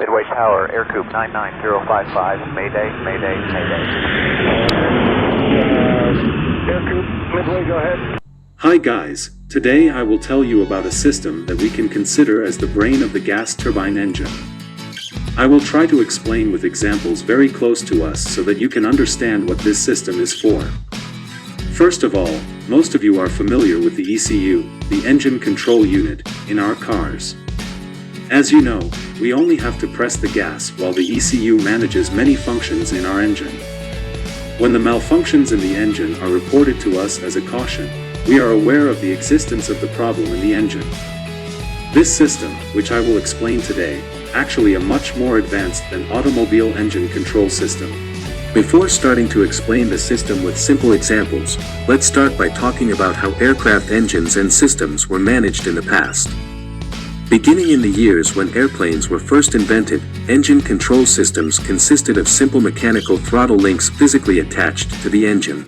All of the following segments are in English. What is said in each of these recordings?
Midway Tower, Aircoup 99055, Mayday, Mayday, Mayday. Aircoup, Midway, go ahead. Hi guys, today I will tell you about a system that we can consider as the brain of the gas turbine engine. I will try to explain with examples very close to us so that you can understand what this system is for. First of all, most of you are familiar with the ECU, the engine control unit, in our cars. As you know, we only have to press the gas while the ECU manages many functions in our engine. When the malfunctions in the engine are reported to us as a caution, we are aware of the existence of the problem in the engine. This system, which I will explain today, actually a much more advanced than automobile engine control system. Before starting to explain the system with simple examples, let's start by talking about how aircraft engines and systems were managed in the past. Beginning in the years when airplanes were first invented, engine control systems consisted of simple mechanical throttle links physically attached to the engine.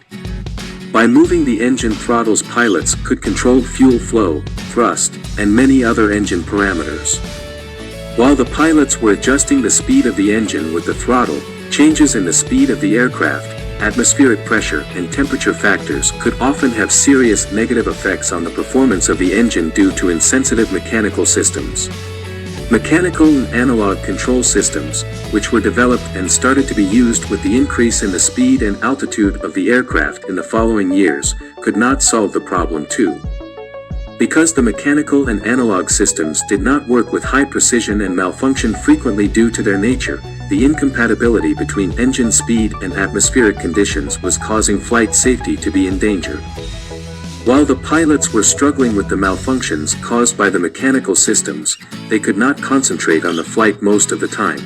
By moving the engine throttles, pilots could control fuel flow, thrust, and many other engine parameters. While the pilots were adjusting the speed of the engine with the throttle, changes in the speed of the aircraft, atmospheric pressure, and temperature factors could often have serious negative effects on the performance of the engine due to insensitive mechanical systems. Mechanical and analog control systems, which were developed and started to be used with the increase in the speed and altitude of the aircraft in the following years, could not solve the problem too. Because the mechanical and analog systems did not work with high precision and malfunction frequently due to their nature, the incompatibility between engine speed and atmospheric conditions was causing flight safety to be in danger. While the pilots were struggling with the malfunctions caused by the mechanical systems, they could not concentrate on the flight most of the time.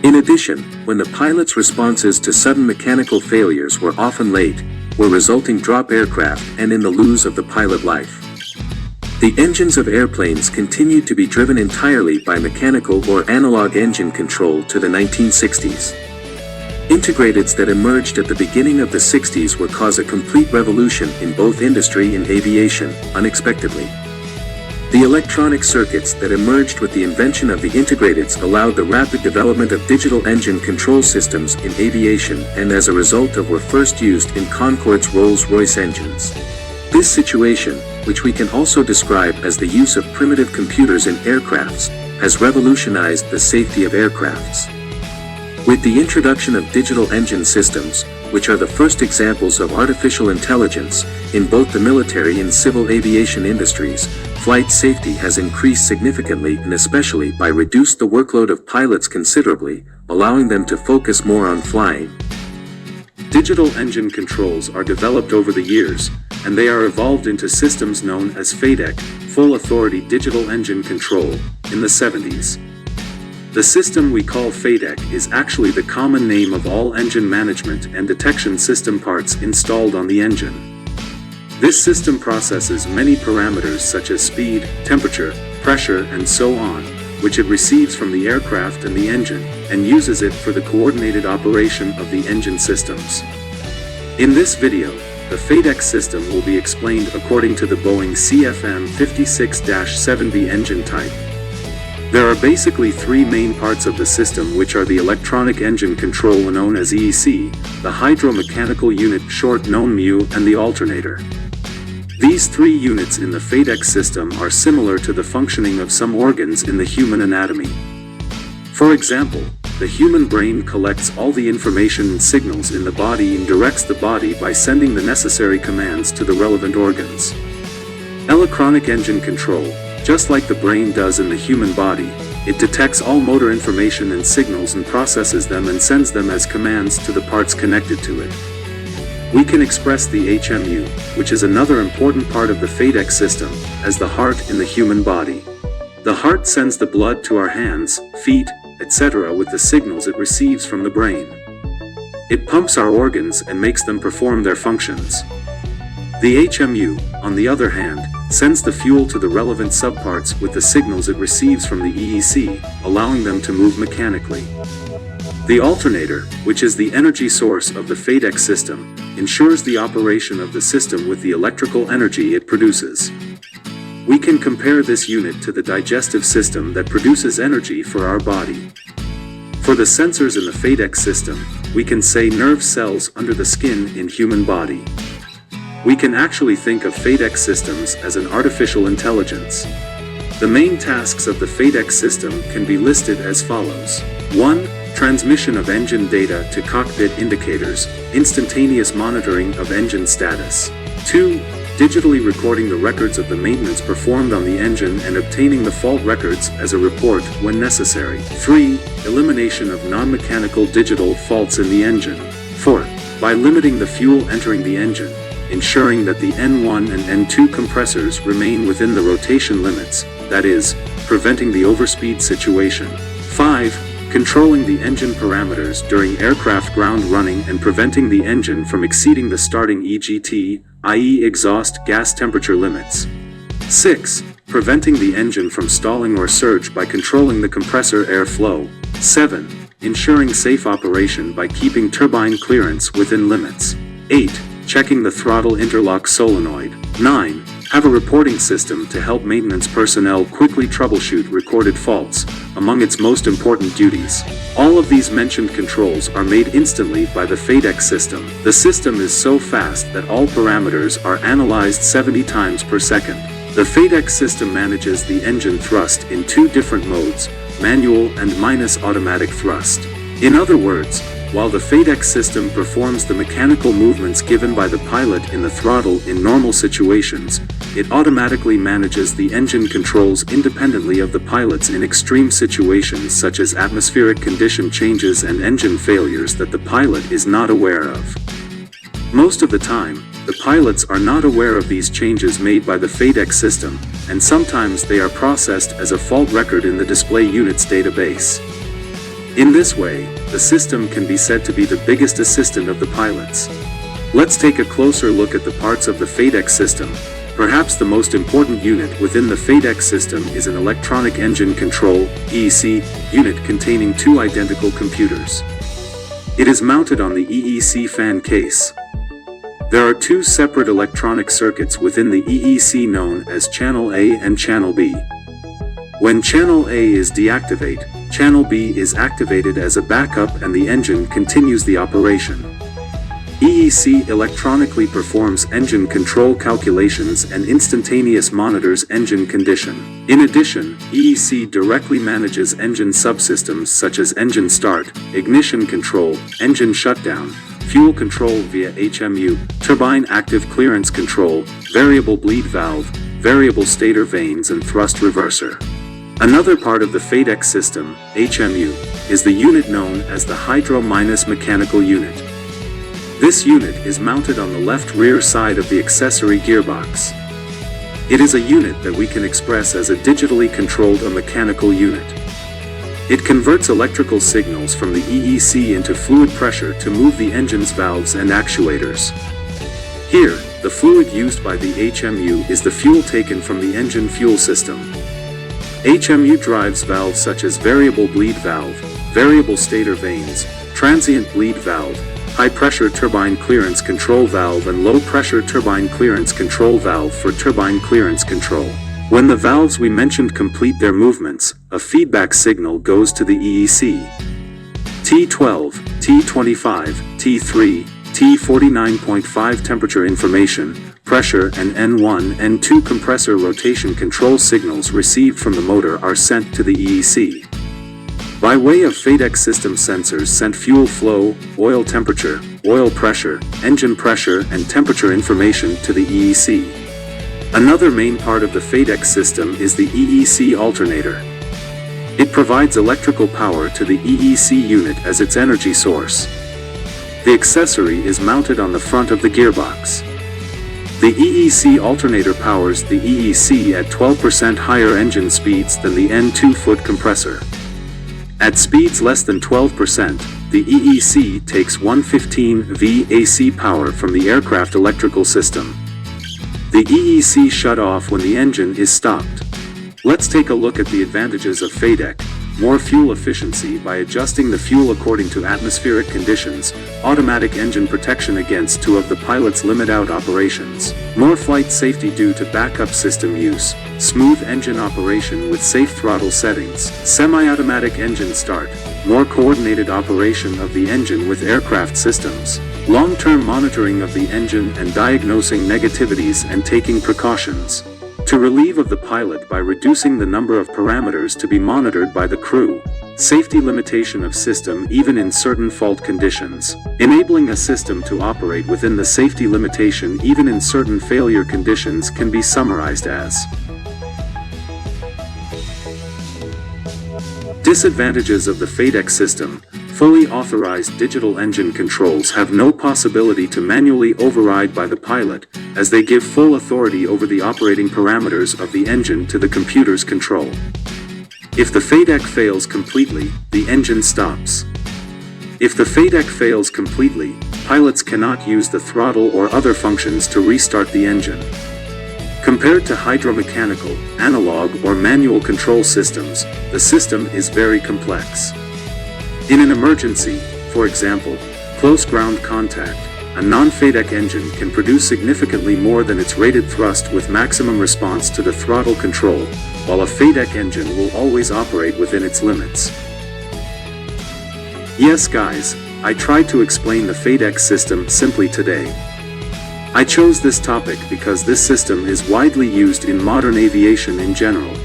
In addition, when the pilots' responses to sudden mechanical failures were often late, were resulting drop aircraft and in the lose of the pilot life. The engines of airplanes continued to be driven entirely by mechanical or analog engine control to the 1960s. Integrateds that emerged at the beginning of the 60s would cause a complete revolution in both industry and aviation, unexpectedly. The electronic circuits that emerged with the invention of the integrateds allowed the rapid development of digital engine control systems in aviation and as a result of were first used in Concorde's Rolls-Royce engines. This situation, which we can also describe as the use of primitive computers in aircrafts, has revolutionized the safety of aircrafts. With the introduction of digital engine systems, which are the first examples of artificial intelligence, in both the military and civil aviation industries, flight safety has increased significantly and especially by reduced the workload of pilots considerably, allowing them to focus more on flying. Digital engine controls are developed over the years, and they are evolved into systems known as FADEC, Full Authority Digital Engine Control, in the 70s. The system we call FADEC is actually the common name of all engine management and detection system parts installed on the engine. This system processes many parameters such as speed, temperature, pressure, and so on, which it receives from the aircraft and the engine, and uses it for the coordinated operation of the engine systems. In this video, the FADEC system will be explained according to the Boeing CFM56-7B engine type. There are basically three main parts of the system, which are the electronic engine control known as EEC, the hydromechanical unit short known MU, and the alternator. These three units in the FADEC system are similar to the functioning of some organs in the human anatomy. For example, the human brain collects all the information and signals in the body and directs the body by sending the necessary commands to the relevant organs. Electronic engine control, just like the brain does in the human body, it detects all motor information and signals and processes them and sends them as commands to the parts connected to it. We can express the HMU, which is another important part of the FADEC system, as the heart in the human body. The heart sends the blood to our hands, feet, etc. with the signals it receives from the brain. It pumps our organs and makes them perform their functions. The HMU, on the other hand, sends the fuel to the relevant subparts with the signals it receives from the EEC, allowing them to move mechanically. The alternator, which is the energy source of the FADEC system, ensures the operation of the system with the electrical energy it produces. We can compare this unit to the digestive system that produces energy for our body. For the sensors in the FADEC system, we can say nerve cells under the skin in human body. We can actually think of FADEC systems as an artificial intelligence. The main tasks of the FADEC system can be listed as follows. 1. Transmission of engine data to cockpit indicators, instantaneous monitoring of engine status. 2. Digitally recording the records of the maintenance performed on the engine and obtaining the fault records as a report when necessary. 3. Elimination of non-mechanical digital faults in the engine. 4. By limiting the fuel entering the engine, ensuring that the N1 and N2 compressors remain within the rotation limits, that is, preventing the overspeed situation. 5. Controlling the engine parameters during aircraft ground running and preventing the engine from exceeding the starting EGT, i.e. exhaust gas temperature limits. 6. Preventing the engine from stalling or surge by controlling the compressor airflow. 7. Ensuring safe operation by keeping turbine clearance within limits. 8. Checking the throttle interlock solenoid. 9. Have a reporting system to help maintenance personnel quickly troubleshoot recorded faults, among its most important duties. All of these mentioned controls are made instantly by the FADEC system. The system is so fast that all parameters are analyzed 70 times per second. The FADEC system manages the engine thrust in 2 different modes, manual and minus automatic thrust. In other words, while the FADEC system performs the mechanical movements given by the pilot in the throttle in normal situations, it automatically manages the engine controls independently of the pilots in extreme situations such as atmospheric condition changes and engine failures that the pilot is not aware of. Most of the time, the pilots are not aware of these changes made by the FADEC system, and sometimes they are processed as a fault record in the display unit's database. In this way, the system can be said to be the biggest assistant of the pilots. Let's take a closer look at the parts of the FADEC system. Perhaps the most important unit within the FADEC system is an electronic engine control (EEC) unit containing 2 identical computers. It is mounted on the EEC fan case. There are 2 separate electronic circuits within the EEC known as Channel A and Channel B. When Channel A is deactivated, Channel B is activated as a backup and the engine continues the operation. EEC electronically performs engine control calculations and instantaneous monitors engine condition. In addition, EEC directly manages engine subsystems such as engine start, ignition control, engine shutdown, fuel control via HMU, turbine active clearance control, variable bleed valve, variable stator vanes and thrust reverser. Another part of the FADEC system, HMU, is the unit known as the hydro-mechanical unit. This unit is mounted on the left rear side of the accessory gearbox. It is a unit that we can express as a digitally controlled mechanical unit. It converts electrical signals from the EEC into fluid pressure to move the engine's valves and actuators. Here, the fluid used by the HMU is the fuel taken from the engine fuel system. HMU drives valves such as variable bleed valve, variable stator vanes, transient bleed valve, high-pressure turbine clearance control valve and low-pressure turbine clearance control valve for turbine clearance control. When the valves we mentioned complete their movements, a feedback signal goes to the EEC. T12, T25, T3, T49.5 temperature information, pressure and N1 and N2 compressor rotation control signals received from the motor are sent to the EEC. By way of FADEC system sensors sent fuel flow, oil temperature, oil pressure, engine pressure and temperature information to the EEC. Another main part of the FADEC system is the EEC alternator. It provides electrical power to the EEC unit as its energy source. The accessory is mounted on the front of the gearbox. The EEC alternator powers the EEC at 12% higher engine speeds than the N2 foot compressor. At speeds less than 12%, the EEC takes 115 V AC power from the aircraft electrical system. The EEC shut off when the engine is stopped. Let's take a look at the advantages of FADEC. more fuel efficiency by adjusting the fuel according to atmospheric conditions, automatic engine protection against two of the pilot's limit-out operations, more flight safety due to backup system use, smooth engine operation with safe throttle settings, semi-automatic engine start, more coordinated operation of the engine with aircraft systems, long-term monitoring of the engine and diagnosing negativities and taking precautions. To relieve of the pilot by reducing the number of parameters to be monitored by the crew. Safety limitation of system even in certain fault conditions. Enabling a system to operate within the safety limitation even in certain failure conditions can be summarized as: disadvantages of the FADEC system. Fully authorized digital engine controls have no possibility to manually override by the pilot, as they give full authority over the operating parameters of the engine to the computer's control. If the FADEC fails completely, the engine stops. If the FADEC fails completely, pilots cannot use the throttle or other functions to restart the engine. Compared to hydromechanical, analog or manual control systems, the system is very complex. In an emergency, for example, close ground contact, a non-FADEC engine can produce significantly more than its rated thrust with maximum response to the throttle control, while a FADEC engine will always operate within its limits. Yes guys, I tried to explain the FADEC system simply today. I chose this topic because this system is widely used in modern aviation in general.